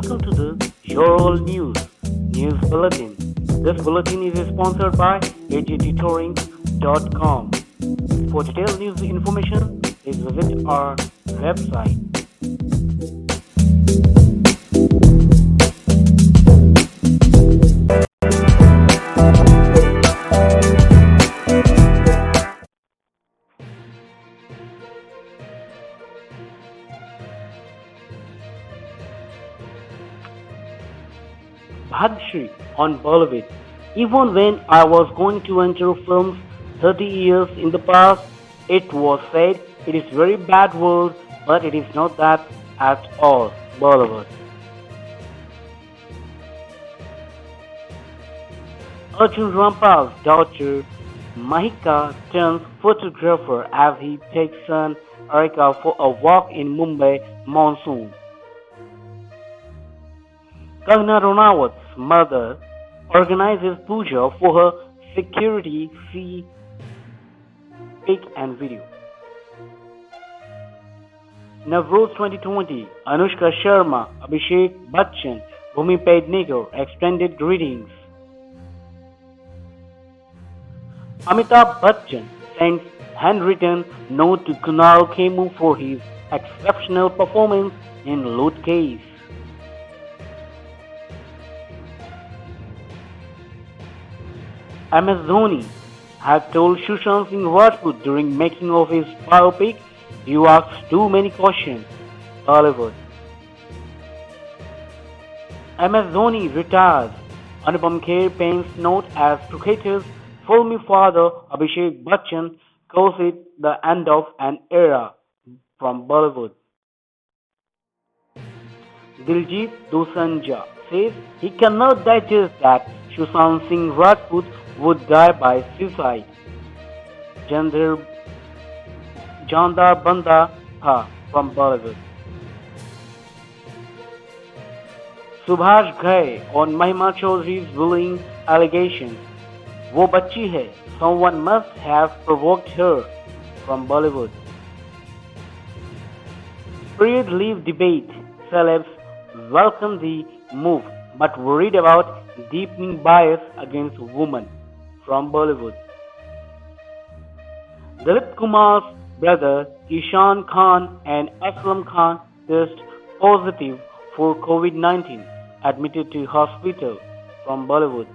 Welcome to the Your All News Bulletin. This bulletin is sponsored by agttorrents.com. For detailed news information, please visit our website. Bhagshri on Bollywood. Even when I was going to enter films 30 years in the past, it was said it is very bad world, but it is not that at all. Bollywood. Arjun Rampal's daughter Mahika turns photographer as he takes son Arika for a walk in Mumbai monsoon. Kangana Ranawat's mother organizes puja for her security. See pic and video. Navroz 2020. Anushka Sharma, Abhishek Bachchan, Bhumi Pednekar extended greetings. Amitabh Bachchan sends handwritten note to Kunal Khemu for his exceptional performance in Loot Case. MS Dhoni had told Sushant Singh Rajput during making of his biopic, "You ask too many questions." Bollywood. MS Dhoni retires. Anupam Kher pens note as cricketer's filmy father Abhishek Bachchan calls it the end of an era. From Bollywood. Diljit Dosanjh says he cannot digest that Sushant Singh Rajput would die by suicide. Jandar Banda Tha from Bollywood. Subhash Ghai on Mahima Chaudhary's bullying allegations. वो बच्ची है, someone must have provoked her. From Bollywood. Period leave debate. Celebs welcome the move but worried about deepening bias against women. From Bollywood. Dilip Kumar's brother Ishan Khan and Aslam Khan test positive for COVID-19, admitted to hospital. From Bollywood.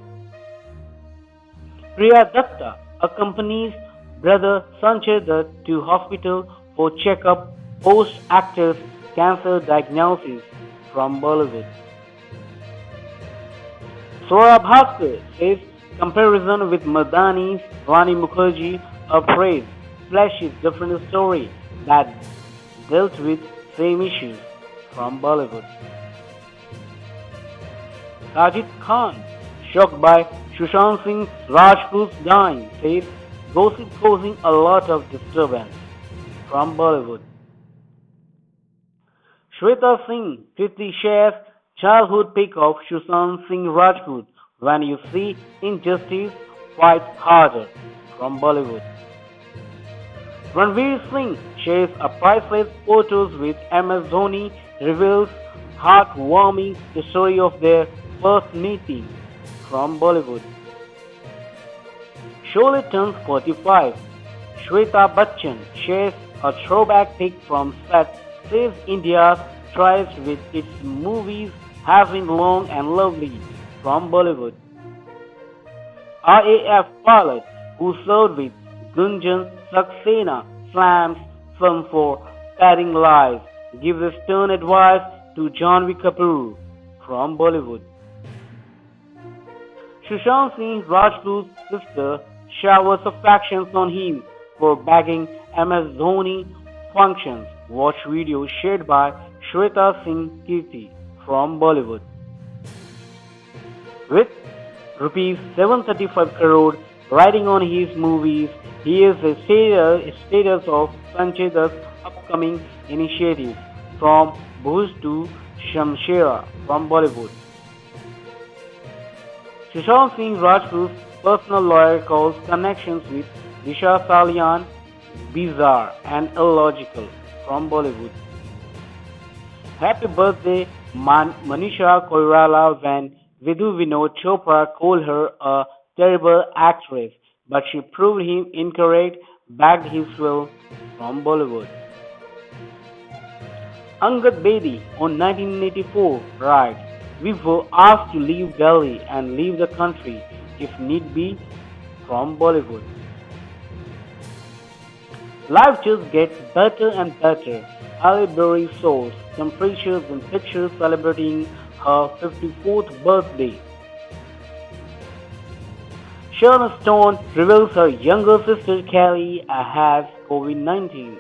Priya Datta accompanies brother Sanjay Dutt to hospital for checkup post actor's cancer diagnosis. From Bollywood. Sora Bhaskar says comparison with Madani's Rani Mukherjee a phrase flashes different story that dealt with same issues. From Bollywood. Sajid Khan, shocked by Sushant Singh Rajput's dying, says gossip causing a lot of disturbance. From Bollywood. Shweta Singh Kriti shares childhood pic of Sushant Singh Rajput. When you see injustice, fight harder. From Bollywood. Ranveer Singh shares a priceless photos with MS Dhoni, reveals heartwarming the story of their first meeting. From Bollywood. Sholay turns 45. Shweta Bachchan shares a throwback pic from set, says India's ties with its movies have been long and lovely. From Bollywood. RAF pilot who served with Gunjan Saxena slams film for sparing lives, gives a stern advice to Janhvi Kapoor. From Bollywood. Sushant Singh Rajput's sister showers affections on him for bagging MS Dhoni functions. Watch video shared by Shweta Singh Kirti. From Bollywood. With rupees 735 crore riding on his movies, he is the status of Sanjay Dutt's upcoming initiatives from Bhuj to Shamshera. From Bollywood. Sushant Singh Rajput's personal lawyer calls connections with Disha Salian bizarre and illogical. From Bollywood. Happy birthday Manisha Koirala when Vidhu Vinod Chopra called her a terrible actress, but she proved him incorrect, backed his will from Bollywood. Angad Bedi on 1984 writes, "We were asked to leave Delhi and leave the country, if need be, from Bollywood. Life just gets better and better. Ali Berry shows some pictures and pictures celebrating her 54th birthday. Sharon Stone reveals her younger sister Kelly has COVID-19.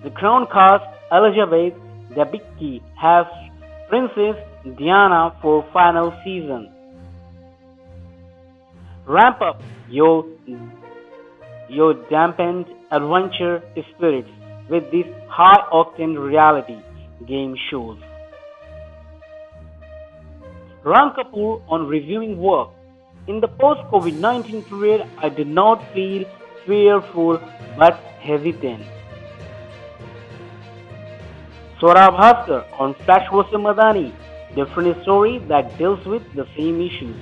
The Crown cast Elizabeth Debicki has Princess Diana for final season. Ramp up your dampened adventure spirits with these high-octane reality game shows. Ram Kapoor on reviewing work. In the post-COVID-19 period, I did not feel fearful but hesitant. Swara Bhaskar on Flash vs Madani, different story that deals with the same issues.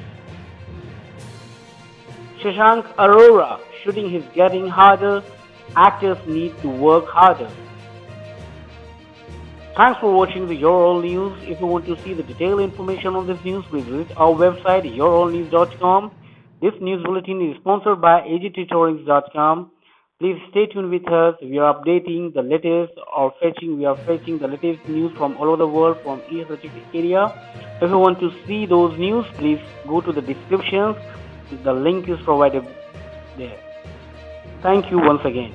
Shashank Arora, shooting is getting harder, actors need to work harder. Thanks for watching the Your All News. If you want to see the detailed information on this news, please visit our website yourallnews.com. This news bulletin is sponsored by agtutorials.com. Please stay tuned with us. We are updating the latest we are fetching the latest news from all over the world from each area. If you want to see those news, please go to the descriptions. The link is provided there. Thank you once again.